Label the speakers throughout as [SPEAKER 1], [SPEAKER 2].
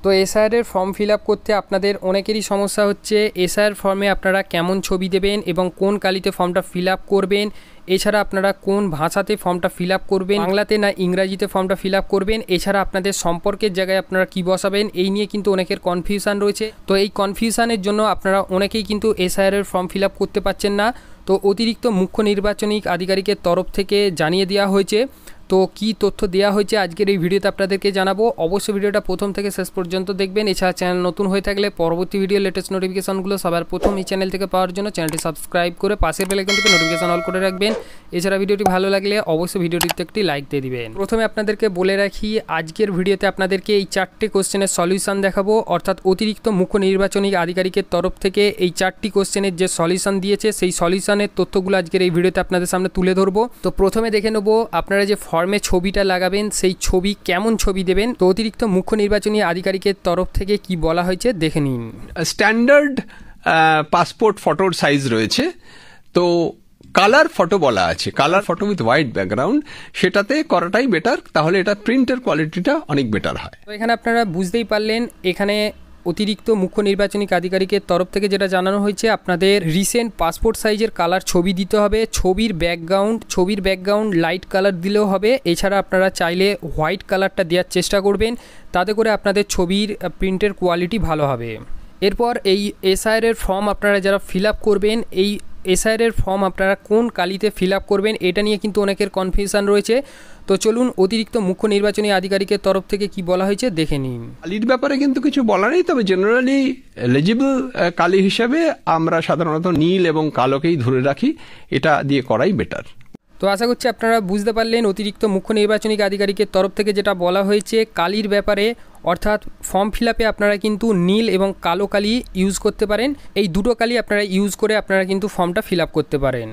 [SPEAKER 1] তো SIR form fill up করতে আপনাদের অনেকেরই সমস্যা হচ্ছে এসআইআর ফর্মে আপনারা কেমন ছবি দেবেন এবং কোন কালিতে ফর্মটা ফিল আপ করবেন, এছাড়া আপনারা কোন ভাষাতে ফর্মটা ফিল আপ করবেন, বাংলাতে না ইংরাজিতে ফর্মটা ফিল আপ করবেন, এছাড়া আপনাদের সম্পর্কের জায়গায় আপনারা কী বসাবেন, এই নিয়ে কিন্তু অনেকের কনফিউশন রয়েছে। তো এই কনফিউশনের জন্য আপনারা অনেকেই কিন্তু এসআইআর ফর্ম ফিল আপ করতে পারছেন না। তো অতিরিক্ত মুখ্য নির্বাচনী আধিকারিকের তরফ থেকে জানিয়ে দেওয়া হয়েছে। তো কি তথ্য দেওয়া হয়েছে আজকের এই ভিডিওতে আপনাদেরকে জানাবো। অবশ্যই ভিডিওটা প্রথম থেকে শেষ পর্যন্ত দেখবেন। এছাড়া চ্যানেল নতুন হয়ে থাকলে পরবর্তী ভিডিও লেটেস্ট নোটিফিকেশনগুলো সবার প্রথম এই চ্যানেল থেকে পাওয়ার জন্য চ্যানেলটি সাবস্ক্রাইব করে পাশের বেল আইকনটিতে নোটিফিকেশন অল করে রাখবেন। এছাড়া ভিডিওটি ভালো লাগলে অবশ্যই ভিডিওটিতে একটি লাইক দিয়ে দিবেন। প্রথমে আপনাদেরকে বলে রাখি আজকের ভিডিওতে আপনাদেরকে এই 4টি কোশ্চেনের সলিউশন দেখাবো, অর্থাৎ অতিরিক্ত মুখ্য নির্বাচনী আধিকারিকের তরফ থেকে এই 4টি কোশ্চেনের যে সলিউশন দিয়েছে সেই সলিউশনের তথ্যগুলো আজকের এই ভিডিওতে আপনাদের সামনে তুলে ধরবো। তো প্রথমে দেখে নেব আপনারা যে ফর্মে ছবিটা লাগাবেন সেই ছবি কেমন ছবি দেবেন। তো অতিরিক্ত মুখ্য নির্বাচনী আধিকারিকের তরফ থেকে কি বলা হয়েছে দেখে নিন।
[SPEAKER 2] স্ট্যান্ডার্ড পাসপোর্ট ফটোর সাইজ রয়েছে, তো কালার ফটো বলা আছে, colour photo with white background, সেটাতে করাটাই বেটার, তাহলে এটা প্রিন্টের কোয়ালিটিটা অনেক বেটার হয়।
[SPEAKER 1] তো এখানে আপনারা বুঝতেই পারলেন এখানে অতিরিক্ত মুখ্য নির্বাচনী আধিকারিকের তরফ থেকে যেটা জানানো হয়েছে আপনাদের রিসেন্ট পাসপোর্ট সাইজের কালার ছবি দিতে হবে। ছবির ব্যাকগ্রাউন্ড লাইট কালার দিলেও হবে। এছাড়া আপনারা চাইলে হোয়াইট কালারটা দেওয়ার চেষ্টা করবেন, তাতে করে আপনাদের ছবির প্রিন্টের কোয়ালিটি ভালো হবে। এরপর এই এসআইআর ফর্ম আপনারা যারা ফিল আপ করবেন, এই এসআইআর ফর্ম আপনারা কোন কালিতে ফিল আপ করবেন এটা নিয়ে কিন্তু অনেকের কনফিউশন রয়েছে। তো চলুন অতিরিক্ত মুখ্য নির্বাচনী আধিকারিকের তরফ থেকে কি বলা হয়েছে দেখে নিন।
[SPEAKER 2] কালির ব্যাপারে কিন্তু কিছু বলা নেই, তবে জেনারেলি এলিজিবল কালি হিসাবে আমরা সাধারণত নীল এবং কালোকেই ধরে রাখি, এটা দিয়ে করাই বেটার।
[SPEAKER 1] তো আশা করছি আপনারা বুঝতে পারলেন অতিরিক্ত মুখ্য নির্বাচনী আধিকারিকের তরফ থেকে যেটা বলা হয়েছে কালির ব্যাপারে, অর্থাৎ ফর্ম ফিল আপে আপনারা কিন্তু নীল এবং কালো কালি ইউজ করতে পারেন। এই দুটো কালি আপনারা ইউজ করে আপনারা কিন্তু ফর্মটা ফিল আপ করতে পারেন।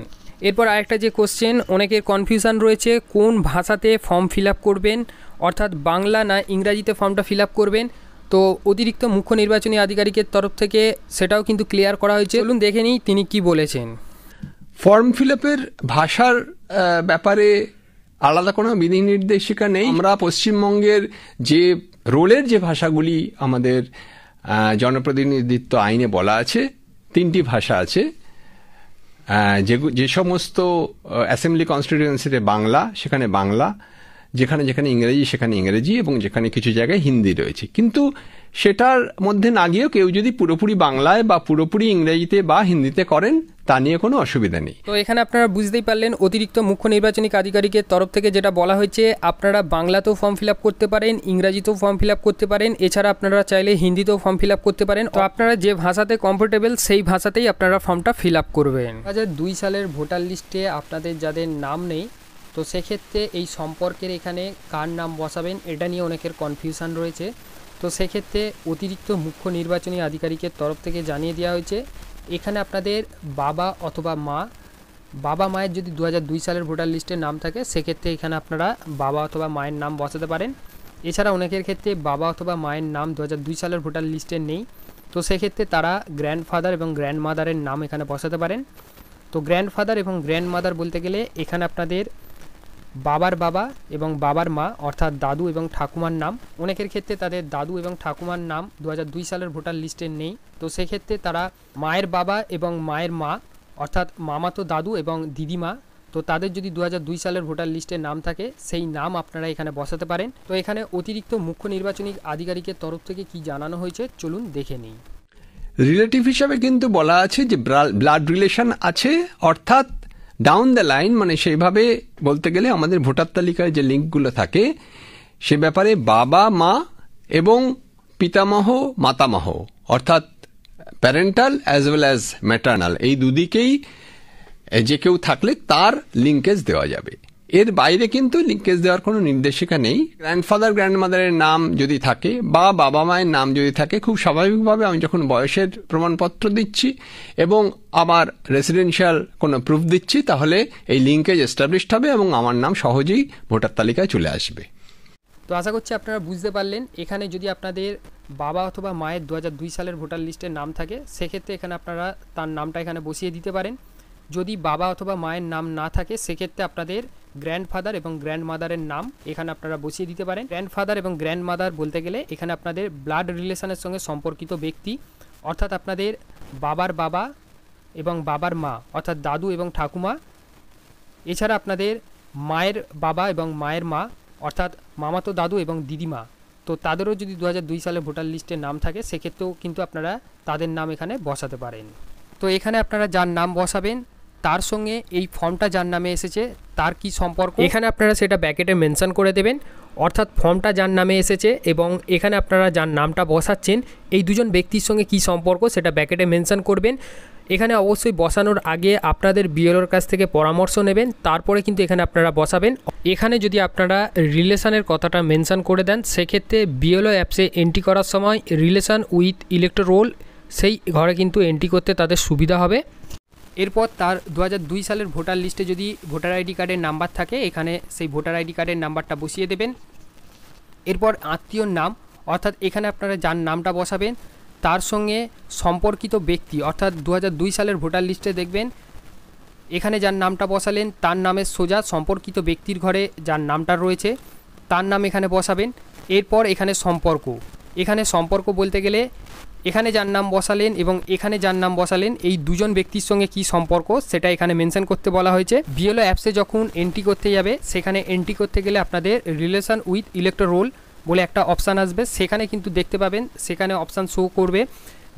[SPEAKER 1] এরপর আরেকটা যে কোশ্চেন অনেকের কনফিউশন রয়েছে কোন ভাষাতে ফর্ম ফিল আপ করবেন, অর্থাৎ বাংলা না ইংরাজিতে ফর্মটা ফিল আপ করবেন। তো অতিরিক্ত মুখ্য নির্বাচনী আধিকারিকের তরফ থেকে সেটাও কিন্তু ক্লিয়ার করা হয়েছে। চলুন দেখে নিই তিনি কি বলেছেন।
[SPEAKER 2] ফর্ম ফিল আপের ভাষার ব্যাপারে আলাদা কোনো বিধিনির্দেশিকা নেই। আমরা পশ্চিমবঙ্গের যে রোলের যে ভাষাগুলি আমাদের জনপ্রতিনিধিত্ব আইনে বলা আছে, 3টি ভাষা আছে, যে সমস্ত অ্যাসেম্বলি কনস্টিটিউয়েন্সিতে বাংলা সেখানে বাংলা, যেখানে যেখানে ইংরেজি সেখানে ইংরেজি, এবং যেখানে কিছু জায়গায় হিন্দি রয়েছে। কিন্তু সেটার মধ্যে না গিয়েও কেউ যদি পুরোপুরি বাংলায় বা পুরোপুরি ইংরেজিতে বা হিন্দিতে করেন তা নিয়ে কোনো অসুবিধা নেই।
[SPEAKER 1] তো এখানে আপনারা বুঝতেই পারলেন অতিরিক্ত মুখ্য নির্বাচনী আধিকারিকের তরফ থেকে যেটা বলা হয়েছে আপনারা বাংলাতেও ফর্ম ফিল আপ করতে পারেন, ইংরাজিতেও ফর্ম ফিল আপ করতে পারেন, এছাড়া আপনারা চাইলে হিন্দিতেও ফর্ম ফিল আপ করতে পারেন। তো আপনারা যে ভাষাতে কমফোর্টেবল সেই ভাষাতেই আপনারা ফর্মটা ফিল আপ করবেন। 2002 সালের ভোটার লিস্টে আপনাদের যাদের নাম নেই, তো সেক্ষেত্রে এই সম্পর্কের এখানে কার নাম বসাবেন এটা নিয়ে অনেকের কনফিউশন রয়েছে। তো সেক্ষেত্রে অতিরিক্ত মুখ্য নির্বাচনী আধিকারিকের তরফ থেকে জানিয়ে দেওয়া হয়েছে এখানে আপনাদের বাবা অথবা বাবা মায়ের যদি 2002 সালের ভোটার লিস্টে নাম থাকে সেক্ষেত্রে এখানে আপনারা বাবা অথবা মায়ের নাম বসাতে পারেন। এছাড়া অনেকের ক্ষেত্রে বাবা অথবা মায়ের নাম 2002 সালের ভোটার লিস্টে নেই, তো সেক্ষেত্রে তারা গ্র্যান্ডফাদার এবং গ্র্যান্ডমাদারের নাম এখানে বসাতে পারেন। তো গ্র্যান্ডফাদার এবং গ্র্যান্ডমাদার বলতে গেলে এখানে আপনাদের বাবার বাবা এবং বাবার মা অর্থাৎ দাদু এবং ঠাকুমার নাম, অনেকের ক্ষেত্রে তাদের দাদু এবং ঠাকুমার নাম 2002 সালের ভোটার লিস্টে নেই, তো সেক্ষেত্রে তারা মায়ের বাবা এবং মায়ের মা অর্থাৎ মামাতো দাদু এবং দিদিমা, তো তাদের যদি 2002 সালের ভোটার লিস্টে নাম থাকে সেই নাম আপনারা এখানে বসাতে পারেন। তো এখানে অতিরিক্ত মুখ্য নির্বাচনী আধিকারিকের তরফ থেকে কি জানানো হয়েছে চলুন দেখে নিই।
[SPEAKER 2] রিলেটিভ হিসাবে কিন্তু বলা আছে যে ব্লাড রিলেশন আছে, অর্থাৎ ডাউন দ্য লাইন, মানে সেইভাবে বলতে গেলে আমাদের ভোটার তালিকায় যে লিঙ্কগুলো থাকে সে ব্যাপারে বাবা মা এবং পিতামহ মাতামহ অর্থাৎ parental as well as maternal, এই দুদিকেই যে কেউ থাকলে তার লিঙ্কেজ দেওয়া যাবে। এর বাইরে কিন্তু লিঙ্কেজ দেওয়ার কোনো নির্দেশিকা নেই। গ্র্যান্ডফাদার গ্র্যান্ডমাদারের নাম যদি থাকে বা বাবা মায়ের নাম যদি থাকে, খুব স্বাভাবিকভাবে আমি যখন বয়সের প্রমাণপত্র দিচ্ছি এবং আমার রেসিডেন্সিয়াল কোনো প্রুফ দিচ্ছি তাহলে এই লিঙ্কেজ এস্টাবলিশড হবে এবং আমার নাম সহজেই ভোটার তালিকায় চলে আসবে।
[SPEAKER 1] তো আশা করছি আপনারা বুঝতে পারলেন এখানে যদি আপনাদের বাবা অথবা মায়ের 2002 সালের ভোটার লিস্টের নাম থাকে সেক্ষেত্রে এখানে আপনারা তার নামটা এখানে বসিয়ে দিতে পারেন। যদি বাবা অথবা মায়ের নাম না থাকে সেক্ষেত্রে আপনাদের গ্র্যান্ডফাদার এবং গ্র্যান্ডমাদারের নাম এখানে আপনারা বসিয়ে দিতে পারেন। গ্র্যান্ডফাদার এবং গ্র্যান্ডমাদার বলতে গেলে এখানে আপনাদের ব্লাড রিলেশনের সঙ্গে সম্পর্কিত ব্যক্তি, অর্থাৎ আপনাদের বাবার বাবা এবং বাবার মা অর্থাৎ দাদু এবং ঠাকুমা, এছাড়া আপনাদের মায়ের বাবা এবং মায়ের মা অর্থাৎ মামাতো দাদু এবং দিদিমা, তো তাদেরও যদি 2002 সালে ভোটার লিস্টে নাম থাকে সেক্ষেত্রেও কিন্তু আপনারা তাদের নাম এখানে বসাতে পারেন। তো এখানে আপনারা যার নাম বসাবেন তার সঙ্গে এই ফর্মটা যার নামে এসেছে তার কি সম্পর্ক এখানে আপনারা সেটা ব্র্যাকেটে মেনশন করে দেবেন। অর্থাৎ ফর্মটা যার নামে এসেছে এবং এখানে আপনারা যার নামটা বসাচ্ছেন এই দুজন ব্যক্তির সঙ্গে কি সম্পর্ক সেটা ব্র্যাকেটে মেনশন করবেন। এখানে অবশ্যই বসানোর আগে আপনাদের বিএলওর কাছ থেকে পরামর্শ নেবেন, তারপরে কিন্তু এখানে আপনারা বসাবেন। এখানে যদি আপনারা রিলেশনের কথাটা মেনশন করে দেন সেক্ষেত্রে বিএলও অ্যাপসে এন্ট্রি করার সময় রিলেশন উইথ ইলেক্টর রোল সেই ঘরে কিন্তু এন্ট্রি করতে তাদের সুবিধা হবে। এরপর তার 2002 সালের ভোটার লিস্টে যদি ভোটার আইডি কার্ডের নাম্বার থাকে এখানে সেই ভোটার আইডি কার্ডের নাম্বারটা বসিয়ে দেবেন। এরপর আত্মীয়র নাম, অর্থাৎ এখানে আপনারা যার নামটা বসাবেন তার সঙ্গে সম্পর্কিত ব্যক্তি, অর্থাৎ 2002 সালের ভোটার লিস্টে দেখবেন এখানে যার নামটা বসালেন তার নামের সোজা সম্পর্কিত ব্যক্তির ঘরে যার নামটা রয়েছে তার নাম এখানে বসাবেন। এরপর এখানে সম্পর্ক বলতে গেলে এখানে যার নাম বসালেন এবং এখানে যার নাম বসালেন এই দুজন ব্যক্তির সঙ্গে কি সম্পর্ক সেটা এখানে মেনশন করতে বলা হয়েছে। বিএলও অ্যাপসে যখন এন্ট্রি করতে যাবে সেখানে এন্ট্রি করতে গেলে আপনাদের রিলেশন উইথ ইলেক্টর রোল বলে একটা অপশান আসবে, সেখানে কিন্তু দেখতে পাবেন সেখানে অপশান শো করবে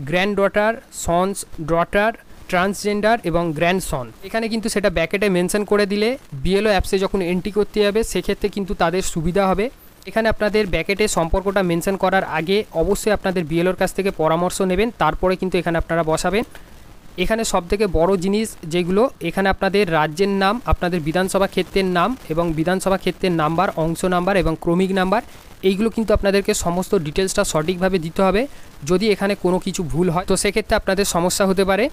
[SPEAKER 1] grand daughter, sons, daughter, transgender এবং গ্র্যান্ডসন। এখানে কিন্তু সেটা ব্র্যাকেটে মেনশন করে দিলে বিএলও অ্যাপসে যখন এন্ট্রি করতে যাবে সেক্ষেত্রে কিন্তু তাদের সুবিধা হবে। এখানে আপনাদের ব্র্যাকেটে সম্পর্কটা মেনশন করার আগে অবশ্যই আপনাদের বিএলওর কাছ থেকে পরামর্শ নেবেন, তারপরে কিন্তু এখানে আপনারা বসাবেন। এখানে সবথেকে বড় জিনিস যেগুলো এখানে আপনাদের রাজ্যের নাম, আপনাদের বিধানসভা ক্ষেত্রের নাম এবং বিধানসভা ক্ষেত্রের নাম্বার, অংশ নাম্বার এবং ক্রমিক নাম্বার, এইগুলো কিন্তু আপনাদেরকে সমস্ত ডিটেলসটা সঠিকভাবে দিতে হবে। যদি এখানে কোনো কিছু ভুল হয় তো সেক্ষেত্রে আপনাদের সমস্যা হতে পারে।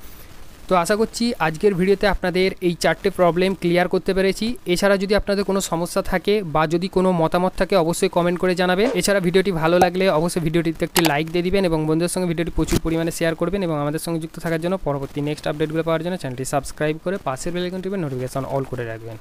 [SPEAKER 1] তো আশা করছি আজকের ভিডিওতে আপনাদের এই 4টে প্রবলেম ক্লিয়ার করতে পেরেছি। এছাড়া যদি আপনাদের কোনো সমস্যা থাকে বা যদি কোনো মতামত থাকে অবশ্যই কমেন্ট করে জানাবেন। এছাড়া ভিডিওটি ভালো লাগলে অবশ্যই ভিডিওটিতে একটি লাইক দিয়ে দিবেন এবং বন্ধুদের সঙ্গে ভিডিওটি প্রচুর পরিমাণে শেয়ার করবেন এবং আমাদের সঙ্গে যুক্ত থাকার জন্য পরবর্তী নেক্সট আপডেটগুলো পাওয়ার জন্য চ্যানেলটি সাবস্ক্রাইব করে পাশের বেল আইকনটি টিপে নোটিফিকেশন অল করে রাখবেন।